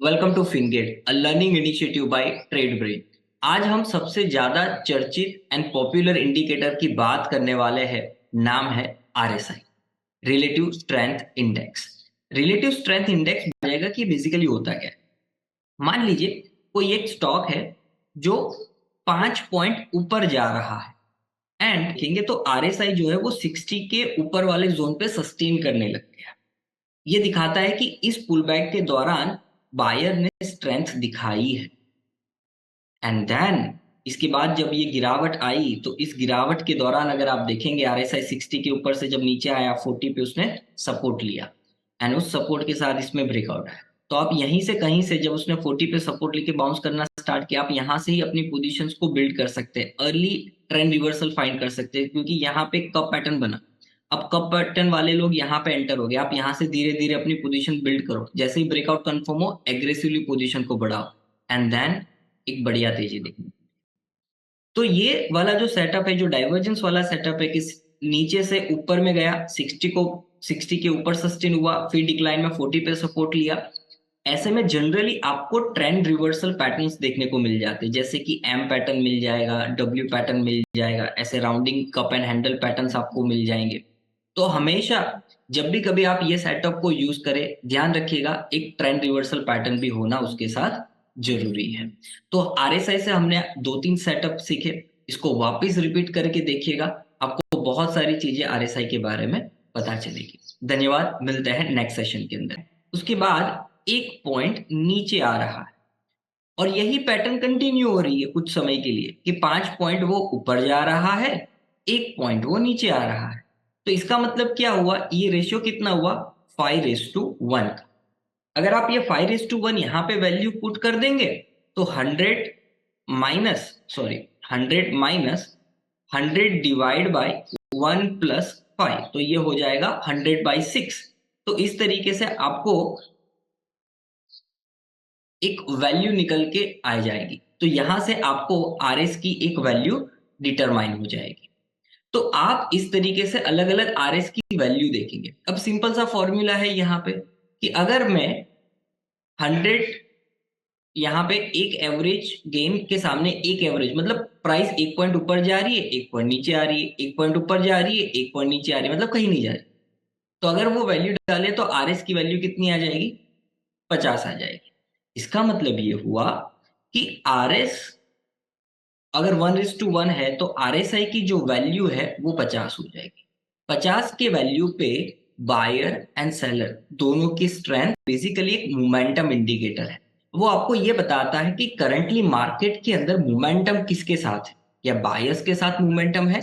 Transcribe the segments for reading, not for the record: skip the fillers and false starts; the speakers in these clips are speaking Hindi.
Welcome to FinGate, a learning initiative by Trade Brain. आज हम सबसे ज्यादा चर्चित एंड पॉपुलर इंडिकेटर की बात करने वाले हैं। नाम है RSI, relative strength index. Relative strength index बताएगा कि बेसिकली होता क्या है। मान लीजिए कोई एक स्टॉक है जो 5 पॉइंट ऊपर जा रहा है एंड देखेंगे तो आरएसआई जो है वो 60 के ऊपर वाले जोन पे सस्टेन करने लग गया। ये दिखाता है कि इस पुल बैक के दौरान बायर ने स्ट्रेंथ दिखाई है। एंड देन इसके बाद जब ये गिरावट आई तो इस गिरावट के दौरान अगर आप देखेंगे आरएसआई 60 के ऊपर से जब नीचे आया 40 पे उसने सपोर्ट लिया एंड उस सपोर्ट के साथ इसमें ब्रेकआउट आया। तो आप यहीं से कहीं से जब उसने 40 पे सपोर्ट लेके बाउंस करना स्टार्ट किया, आप यहां से ही अपनी पोजीशंस को बिल्ड कर सकते हैं, अर्ली ट्रेंड रिवर्सल फाइंड कर सकते हैं, क्योंकि यहाँ पे कप पैटर्न बना। अब कप पैटर्न वाले लोग यहाँ पे एंटर हो गए, आप यहाँ से धीरे धीरे अपनी पोजीशन बिल्ड करो, जैसे ही ब्रेकआउट कंफर्म हो एग्रेसिवली पोजीशन को बढ़ाओ एंड देन एक बढ़िया तेजी देखनी। तो ये वाला जो सेटअप है, जो डाइवर्जेंस वाला सेटअप है कि नीचे से ऊपर में गया 60 के ऊपर सस्टेन हुआ, फिर डिक्लाइन में 40 पे सपोर्ट लिया। ऐसे में जनरली आपको ट्रेंड रिवर्सल पैटर्न्स देखने को मिल जाते हैं, जैसे कि एम पैटर्न मिल जाएगा, डब्ल्यू पैटर्न मिल जाएगा, ऐसे rounding cup and handle patterns आपको मिल जाएंगे। तो हमेशा जब भी कभी आप ये सेटअप को यूज करें, ध्यान रखिएगा एक ट्रेंड रिवर्सल पैटर्न भी होना उसके साथ जरूरी है। तो आरएसआई से हमने दो तीन सेटअप सीखे, इसको वापस रिपीट करके देखिएगा, आपको बहुत सारी चीजें आरएसआई के बारे में पता चलेगी। धन्यवाद, मिलते हैं नेक्स्ट सेशन के अंदर। उसके बाद एक पॉइंट नीचे आ रहा है और यही पैटर्न कंटिन्यू हो रही है कुछ समय के लिए कि 5 पॉइंट वो ऊपर जा रहा है, 1 पॉइंट वो नीचे आ रहा है। तो इसका मतलब क्या हुआ, ये रेशियो कितना हुआ, 5:1 का। अगर आप ये 5:1 यहाँ पे वैल्यू पुट कर देंगे तो माइनस 100 डिवाइड बाय 1+5, तो ये हो जाएगा 100/6। तो इस तरीके से आपको एक वैल्यू निकल के आ जाएगी। तो यहां से आपको आरएस की एक वैल्यू डिटरमाइन हो जाएगी। तो आप इस तरीके से अलग अलग आरएस की वैल्यू देखेंगे। अब सिंपल सा फॉर्मूला है यहाँ पे कि अगर मैं 100, यहाँ पे एक एवरेज गेन के सामने एक एवरेज मतलब प्राइस 1 पॉइंट ऊपर जा रही है, 1 पॉइंट नीचे आ रही है, 1 पॉइंट ऊपर जा रही है, 1 पॉइंट नीचे आ रही है, मतलब कहीं नहीं जा रही। तो अगर वो वैल्यू डाले तो आरएस की वैल्यू कितनी आ जाएगी, 50 आ जाएगी। इसका मतलब ये हुआ कि आरएस अगर 1:1 है तो आरएसआई की जो वैल्यू है वो 50 हो जाएगी। 50 के वैल्यू पे बायर एंड सेलर दोनों की स्ट्रेंथ बेसिकली एक मोमेंटम इंडिकेटर है। वो आपको ये बताता है कि करंटली मार्केट के अंदर मोमेंटम किसके साथ है, या बायर्स के साथ मोमेंटम है,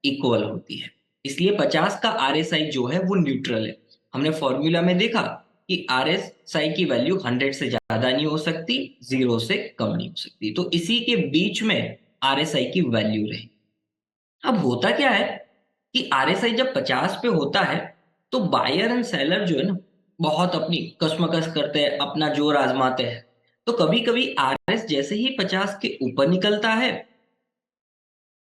इक्वल होती है। इसलिए 50 का आरएसआई जो है वो न्यूट्रल है। हमने फॉर्मूला में देखा कि आरएसआई की वैल्यू 100 से ज्यादा नहीं हो सकती, 0 से कम नहीं हो सकती, तो इसी के बीच में आरएसआई की वैल्यू रहे। अब होता क्या है कि आरएसआई जब 50 पे होता है तो बायर एंड सेलर जो है ना बहुत अपनी कशमकश करते हैं, अपना जोर आजमाते हैं। तो कभी कभी आरएस जैसे ही 50 के ऊपर निकलता है,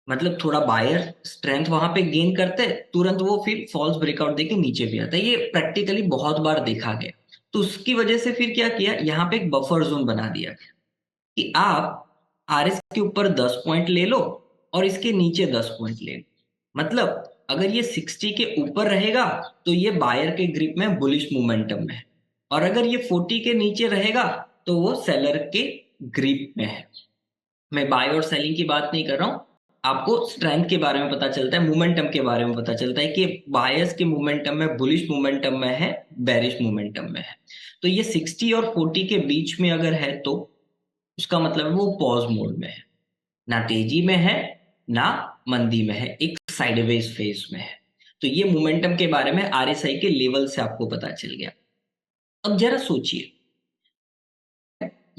मतलब थोड़ा बायर स्ट्रेंथ वहां पे गेन करते हैं, तुरंत वो फिर फॉल्स ब्रेकआउट देके नीचे भी आता है। ये प्रैक्टिकली बहुत बार देखा गया। तो उसकी वजह से फिर क्या किया, यहाँ पे एक बफर जोन बना दिया गया कि आप आरएस के ऊपर 10 पॉइंट ले लो और इसके नीचे 10 पॉइंट ले लो। मतलब अगर ये 60 के ऊपर रहेगा तो ये बायर के ग्रिप में बुलिश मोमेंटम में है, और अगर ये 40 के नीचे रहेगा तो वो सेलर के ग्रिप में है। मैं बाय और सेलिंग की बात नहीं कर रहा हूं, आपको स्ट्रेंथ के बारे में पता चलता है, मोमेंटम के बारे में पता चलता है कि बायर्स के मोमेंटम में बुलिश मोमेंटम में है, बेरिश मोमेंटम में है। तो ये 60 और 40 के बीच में अगर है तो उसका मतलब है वो पॉज मोड में है, ना तेजी में है ना मंदी में है, एक साइडवेज फेज में है। तो ये मोमेंटम के बारे में आरएसआई के लेवल से आपको पता चल गया। अब जरा सोचिए,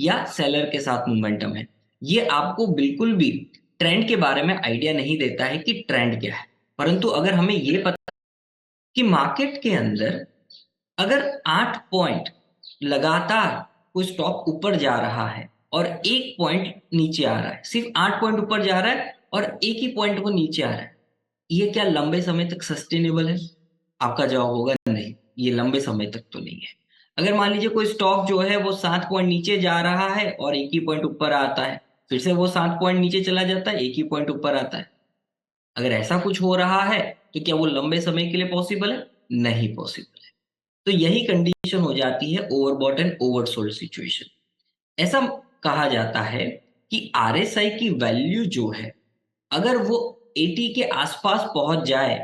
या सेलर के साथ मोमेंटम है, ये आपको बिल्कुल भी ट्रेंड के बारे में आइडिया नहीं देता है कि ट्रेंड क्या है। परंतु अगर हमें ये पता कि मार्केट के अंदर अगर 8 पॉइंट लगातार कोई स्टॉक ऊपर जा रहा है और 1 पॉइंट नीचे आ रहा है, सिर्फ 8 पॉइंट ऊपर जा रहा है और एक ही पॉइंट वो नीचे आ रहा है, ये क्या लंबे समय तक सस्टेनेबल है? आपका जवाब होगा नहीं, ये लंबे समय तक तो नहीं है। अगर मान लीजिए कोई स्टॉक जो है वो 7 पॉइंट नीचे जा रहा है और एक ही पॉइंट ऊपर आता है, फिर से वो 7 पॉइंट नीचे चला जाता है, एक ही पॉइंट ऊपर आता है, अगर ऐसा कुछ हो रहा है तो क्या वो लंबे समय के लिए पॉसिबल है? नहीं पॉसिबल है। तो यही कंडीशन हो जाती है ओवरबॉट एंड ओवरसोल्ड सिचुएशन। ऐसा कहा जाता है कि आरएसआई की वैल्यू जो है, अगर वो 80 के आसपास पहुंच जाए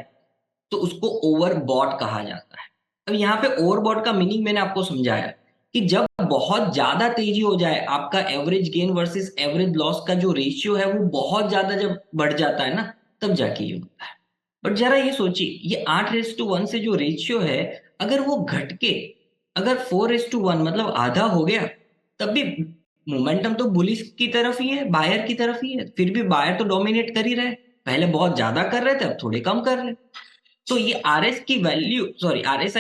तो उसको ओवरबॉट कहा जाता है। अब यहाँ पे ओवरबॉट का मीनिंग मैंने आपको समझाया कि जब बहुत ज्यादा तेजी हो जाए, आपका average gain versus average loss का जो रेशियो है वो बहुत ज्यादा जब बढ़ जाता है ना, तब जाके ये होता है। बट जरा ये सोचिए, ये 8:1 से जो रेशियो है, अगर वो घट के अगर 4:1 मतलब आधा हो गया, तब भी मोमेंटम तो बुलिश की तरफ ही है, बायर की तरफ ही है, फिर भी बायर तो डोमिनेट कर ही रहे। पहले बहुत ज्यादा कर रहे थे, अब थोड़े कम कर रहे हैं। तो ये आरएसआई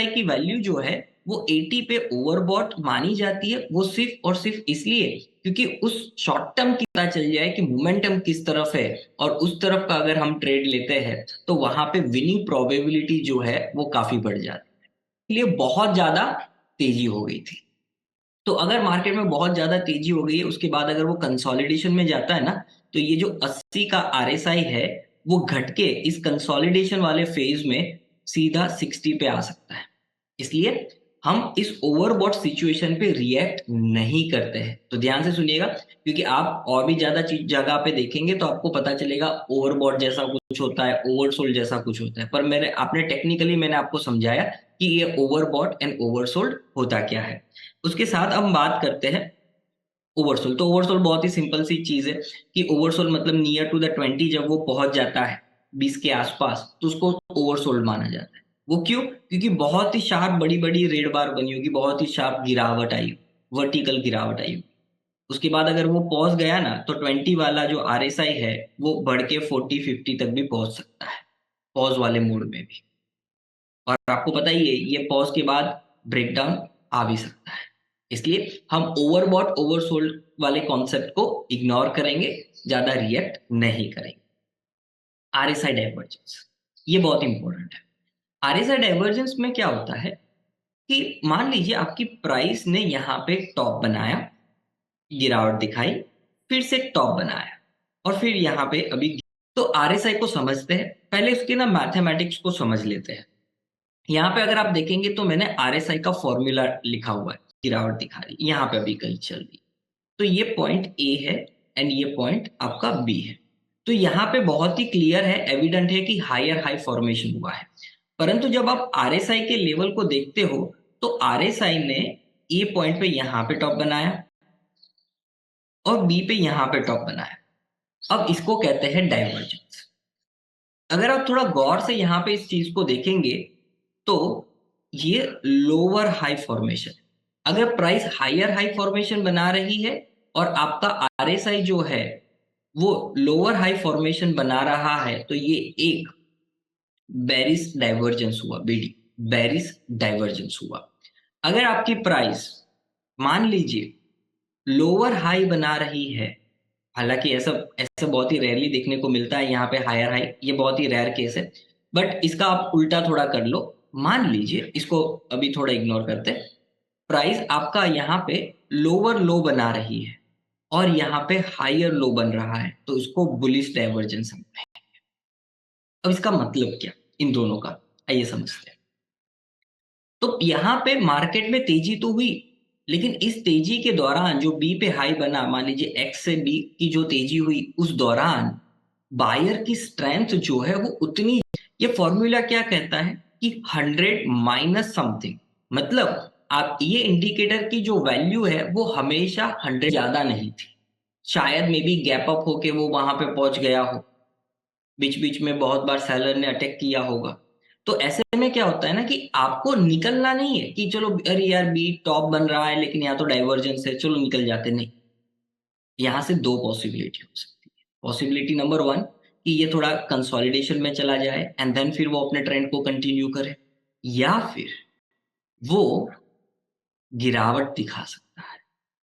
की वैल्यू जो है वो 80 पे ओवरबॉट मानी जाती है, वो सिर्फ और सिर्फ इसलिए क्योंकि उस शॉर्ट टर्म की पता चल जाए कि मोमेंटम किस तरफ है, और उस तरफ का अगर हम ट्रेड लेते हैं तो वहां पे विनिंग प्रोबेबिलिटी जो है वो काफी बढ़ जाती है। इसलिए बहुत ज्यादा तेजी हो गई थी। तो अगर मार्केट में बहुत ज्यादा तेजी हो गई है, उसके बाद अगर वो कंसोलिडेशन में जाता है ना, तो ये जो 80 का आरएसआई है वो घट के इस कंसोलिडेशन वाले फेज में सीधा 60 पे आ सकता है। इसलिए हम इस ओवरबॉट सिचुएशन पे रिएक्ट नहीं करते हैं। तो ध्यान से सुनिएगा, क्योंकि आप और भी ज्यादा चीज जगह पे देखेंगे तो आपको पता चलेगा ओवरबॉट जैसा कुछ होता है, ओवरसोल्ड जैसा कुछ होता है। पर मेरे आपने टेक्निकली मैंने आपको समझाया कि ये ओवरबॉट एंड ओवरसोल्ड होता क्या है। उसके साथ हम बात करते हैं ओवरसोल। तो ओवरसोल बहुत ही सिंपल सी चीज है कि ओवरसोल मतलब नियर टू द 20, जब वो पहुंच जाता है 20 के आसपास तो उसको ओवरसोल्ड माना जाता है। वो क्यों? क्योंकि बहुत ही शार्प बड़ी बड़ी रेड बार बनी होगी, बहुत ही शार्प गिरावट आई, वर्टिकल गिरावट आई होगी। उसके बाद अगर वो पहुंच गया ना, तो 20 वाला जो आरएसआई है वो बढ़ के 40-50 तक भी पहुंच सकता है, पॉज वाले मोड में भी। और आपको पता ही है ये पॉज के बाद ब्रेकडाउन आ भी सकता है। इसलिए हम ओवरबॉट ओवरसोल्ड वाले कॉन्सेप्ट को इग्नोर करेंगे, ज्यादा रिएक्ट नहीं करेंगे। आरएसआई डाइवर्जेंस, ये बहुत इंपॉर्टेंट है। आरएसआई डाइवर्जेंस में क्या होता है कि मान लीजिए आपकी प्राइस ने यहाँ पे टॉप बनाया, गिरावट दिखाई, फिर से टॉप बनाया, और फिर यहाँ पे अभी, तो आरएसआई को समझते हैं, पहले उसके ना मैथमेटिक्स को समझ लेते हैं। यहाँ पे अगर आप देखेंगे तो मैंने आरएसआई का फॉर्मूला लिखा हुआ है, गिरावट दिखा रही यहाँ पे अभी कहीं चल रही। तो ये पॉइंट ए है एंड ये पॉइंट आपका बी है। तो यहाँ पे बहुत ही क्लियर है, एविडेंट है कि हायर हाई फॉर्मेशन हुआ है। परंतु जब आप आरएसआई के लेवल को देखते हो तो आरएसआई ने ए पॉइंट पे यहाँ पे टॉप बनाया और बी पे यहाँ पे टॉप बनाया। अब इसको कहते हैं डाइवर्जेंस। अगर आप थोड़ा गौर से यहाँ पे इस चीज को देखेंगे तो ये लोअर हाई फॉर्मेशन, अगर प्राइस हायर हाई फॉर्मेशन बना रही है और आपका आरएसआई जो है वो लोअर हाई फॉर्मेशन बना रहा है, तो ये एक बेरिस डाइवर्जेंस हुआ, बीडी बेरिस डाइवर्जेंस हुआ। अगर आपकी प्राइस मान लीजिए लोअर हाई बना रही है, हालांकि ऐसा ऐसा बहुत ही रेयरली देखने को मिलता है, यहाँ पे हायर हाई ये बहुत ही रेयर केस है। बट इसका आप उल्टा थोड़ा कर लो, मान लीजिए इसको अभी थोड़ा इग्नोर करते हैं, प्राइस आपका यहाँ पे लोअर लो बना रही है और यहाँ पे हायर लो बन रहा है, तो इसको बुलिश डाइवर्जेंस हम कहें। अब इसका मतलब क्या इन दोनों का, आइए समझते हैं। तो यहाँ पे मार्केट में तेजी तो हुई, लेकिन इस तेजी के दौरान जो बी पे हाई बना, मान लीजिए एक्स से बी की जो तेजी हुई, उस दौरान बायर की स्ट्रेंथ जो है वो उतनी, ये फॉर्मूला क्या कहता है कि 100 माइनस समथिंग, मतलब आप ये इंडिकेटर की जो वैल्यू है वो हमेशा 100 ज्यादा नहीं थी। शायद मे बी गैप अप होके वो वहां पे पहुंच गया हो, बीच बीच में बहुत बार सेलर ने अटैक किया होगा। तो ऐसे में क्या होता है ना कि आपको निकलना नहीं है कि चलो अरे यार बी टॉप बन रहा है लेकिन यहाँ तो डाइवर्जेंस है, चलो निकल जाते, नहीं। यहाँ से दो पॉसिबिलिटी हो सकती है। पॉसिबिलिटी नंबर वन कि ये थोड़ा कंसोलिडेशन में चला जाए एंड देन फिर वो अपने ट्रेंड को कंटिन्यू करे, या फिर वो गिरावट दिखा सकता है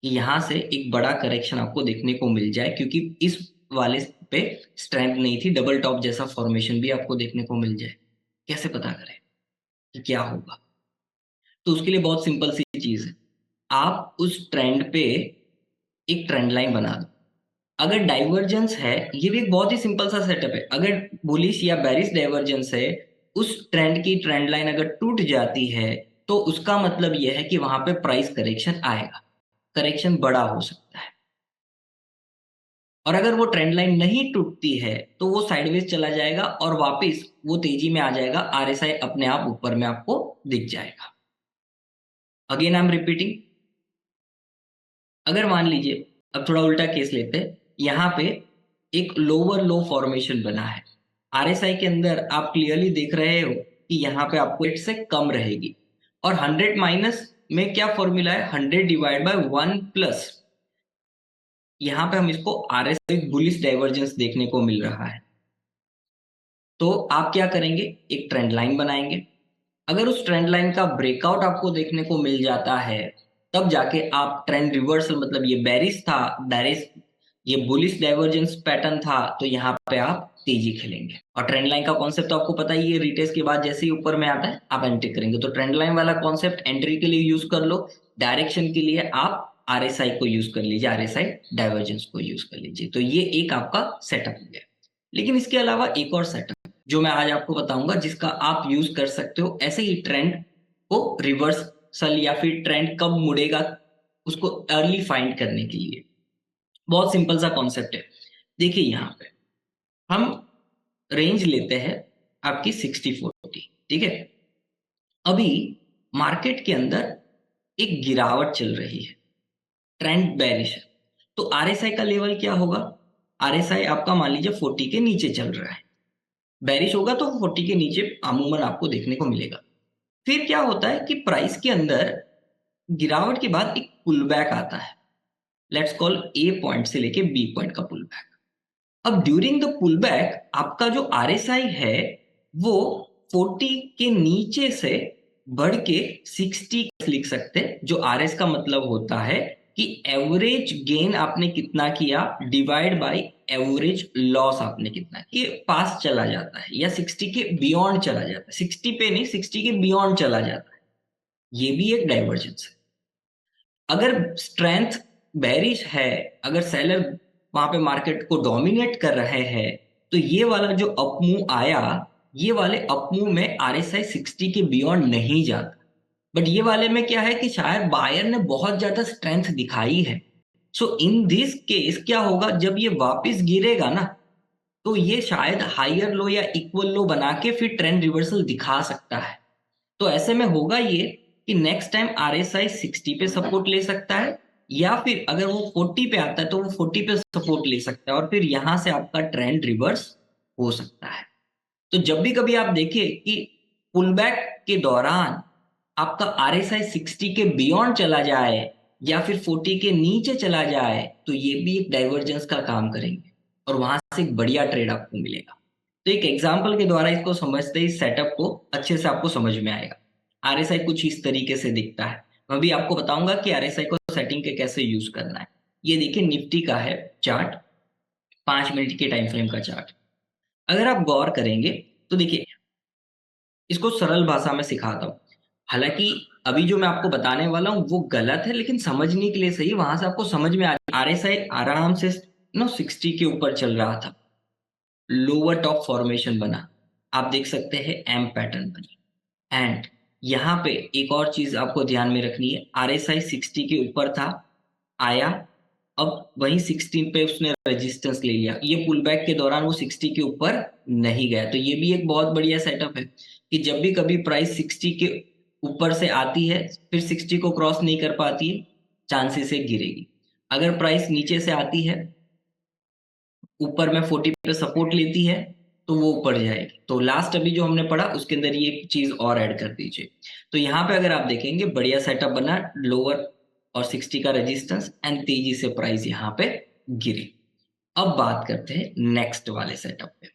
कि यहाँ से एक बड़ा करेक्शन आपको देखने को मिल जाए, क्योंकि इस वाले पे स्ट्रेंथ नहीं थी, डबल टॉप जैसा फॉर्मेशन भी आपको देखने को मिल जाए। कैसे पता करें कि क्या होगा? तो उसके लिए बहुत सिंपल सी चीज है, आप उस ट्रेंड पे एक ट्रेंड लाइन बना दो। अगर डाइवर्जेंस है, ये भी एक बहुत ही सिंपल सा सेटअप है, अगर बुलिश या बेरिश डाइवर्जेंस है, उस ट्रेंड की ट्रेंड लाइन अगर टूट जाती है तो उसका मतलब यह है कि वहां पे प्राइस करेक्शन आएगा, करेक्शन बड़ा हो सकता है। और अगर वो ट्रेंड लाइन नहीं टूटती है तो वो साइडवेज चला जाएगा और वापस वो तेजी में आ जाएगा, आरएसआई अपने आप ऊपर में आपको दिख जाएगा। अगेन आई एम रिपीटिंग, अगर मान लीजिए, अब थोड़ा उल्टा केस लेते हैं, यहाँ पे एक लोअर लो फॉर्मेशन बना है, आरएसआई के अंदर आप क्लियरली देख रहे हो कि यहाँ पे आपको 8 से कम रहेगी, और 100 माइनस में क्या फॉर्मूला है, 100 डिवाइड बाय 1 प्लस, यहाँ पे हम इसको आरएसआई बुलिश डाइवर्जेंस देखने को मिल रहा है। तो आप क्या करेंगे, एक ट्रेंड लाइन बनाएंगे, अगर उस ट्रेंड लाइन का ब्रेकआउट आपको देखने को मिल जाता है, तब जाके आप ट्रेंड रिवर्सल, मतलब ये बेरिश था, बेरिश ये बुलिश डाइवर्जेंस पैटर्न था, तो यहाँ पे आप तेजी खेलेंगे। और ट्रेंड लाइन का कॉन्सेप्ट तो आपको पता ही है, रिटेस्ट के बाद जैसे ही ऊपर में आता है आप एंट्री करेंगे। तो ट्रेंड लाइन वाला कॉन्सेप्ट एंट्री के लिए यूज कर लो, डायरेक्शन के लिए आप आरएसआई को यूज कर लीजिए, आरएसआई डाइवर्जेंस को यूज कर लीजिए। तो ये एक आपका सेटअप हो गया। लेकिन इसके अलावा एक और सेटअप जो मैं आज आपको बताऊंगा, जिसका आप यूज कर सकते हो ऐसे ही ट्रेंड को रिवर्सल या फिर ट्रेंड कब मुड़ेगा उसको अर्ली फाइंड करने के लिए। बहुत सिंपल सा कॉन्सेप्ट है। देखिए यहाँ पे हम रेंज लेते हैं आपकी 60-40, ठीक है। अभी मार्केट के अंदर एक गिरावट चल रही है, ट्रेंड बेरिश है, तो आरएसआई का लेवल क्या होगा, आरएसआई आपका मान लीजिए 40 के नीचे चल रहा है, बेरिश होगा तो 40 के नीचे अमूमन आपको देखने को मिलेगा। फिर क्या होता है कि प्राइस के अंदर गिरावट के बाद एक पुल बैक आता है, लेट्स कॉल ए पॉइंट से लेके बी पॉइंट का पुल बैक। अब ड्यूरिंग द पुल बैक आपका जो आरएसआई है वो 40 के नीचे से बढ़ के 60 लिख सकते हैं, जो आरएस का मतलब होता है कि एवरेज गेन आपने कितना किया डिवाइड बाय एवरेज लॉस आपने कितना किया, ये पास चला जाता है या 60 के बियॉन्ड चला जाता है, 60 पे नहीं 60 के बियॉन्ड चला जाता है, ये भी एक डाइवर्जेंस है। अगर स्ट्रेंथ बेरिश है, अगर सेलर वहां पे मार्केट को डोमिनेट कर रहे हैं, तो ये वाला जो अपमूव आया, ये वाले अपमूव में आरएसआई 60 के बियॉन्ड नहीं जाता। बट ये वाले में क्या है कि शायद बायर ने बहुत ज्यादा स्ट्रेंथ दिखाई है, सो इन दिस केस क्या होगा, जब ये वापस गिरेगा ना, तो ये शायद हायर लो या इक्वल लो बना के फिर ट्रेंड रिवर्सल दिखा सकता है। तो ऐसे में होगा ये कि नेक्स्ट टाइम आरएसआई 60 पे सपोर्ट ले सकता है, या फिर अगर वो 40 पे आता है तो वो 40 पे सपोर्ट ले सकता है, और फिर यहां से आपका ट्रेंड रिवर्स हो सकता है। तो जब भी कभी आप देखिए कि पुल बैक के दौरान आपका आरएसआई 60 के बियॉन्ड चला जाए या फिर 40 के नीचे चला जाए, तो ये भी एक डाइवर्जेंस का काम करेंगे और वहां से एक बढ़िया ट्रेड आपको मिलेगा। तो एक एग्जांपल के द्वारा इसको समझते ही सेटअप को अच्छे से आपको समझ में आएगा। आरएसआई कुछ इस तरीके से दिखता है। मैं भी आपको बताऊंगा कि आरएसआई को सेटिंग के कैसे यूज करना है। ये देखिए निफ्टी का है चार्ट, 5 मिनट के टाइम फ्रेम का चार्ट। अगर आप गौर करेंगे तो देखिए, इसको सरल भाषा में सिखाता हूँ। हालांकि अभी जो मैं आपको बताने वाला हूँ वो गलत है, लेकिन समझने के लिए सही, वहां से आपको समझ में आ आरएसआई आराम से 60 के ऊपर चल रहा था, लोअर टॉप फॉर्मेशन बना, आप देख सकते हैं एम पैटर्न बनी। एंड यहाँ पे एक और चीज आपको ध्यान में रखनी है, आरएसआई 60 के ऊपर था, आया, अब वही 16 पे उसने रेजिस्टेंस ले लिया, ये पुल बैक के दौरान वो 60 के ऊपर नहीं गया। तो ये भी एक बहुत बढ़िया सेटअप है कि जब भी कभी प्राइस 60 के ऊपर से आती है फिर 60 को क्रॉस नहीं कर पाती है, चांसेस है गिरेगी। अगर प्राइस नीचे से आती है, ऊपर में 40 पे सपोर्ट लेती है, तो वो ऊपर जाएगी। तो लास्ट अभी जो हमने पढ़ा उसके अंदर ये चीज और ऐड कर दीजिए। तो यहाँ पे अगर आप देखेंगे बढ़िया सेटअप बना, लोअर और 60 का रेजिस्टेंस एंड तेजी से प्राइस यहाँ पे गिरी। अब बात करते हैं नेक्स्ट वाले सेटअप पे।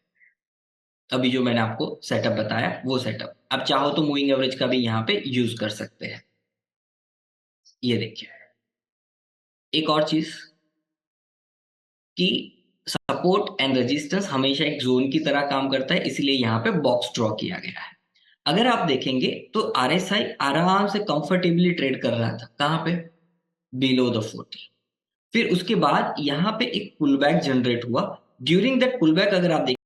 अभी जो मैंने आपको सेटअप बताया वो सेटअप, अब चाहो तो मूविंग एवरेज का भी यहाँ पे यूज कर सकते हैं। ये देखिए एक और चीज कि सपोर्ट एंड रेजिस्टेंस हमेशा एक जोन की तरह काम करता है, इसलिए यहाँ पे बॉक्स ड्रॉ किया गया है। अगर आप देखेंगे तो आरएसआई आराम से कंफर्टेबली ट्रेड कर रहा था, कहाँ पे, बिलो द 40। फिर उसके बाद यहाँ पे एक पुल बैक जनरेट हुआ। ड्यूरिंग दैट पुल बैक अगर आप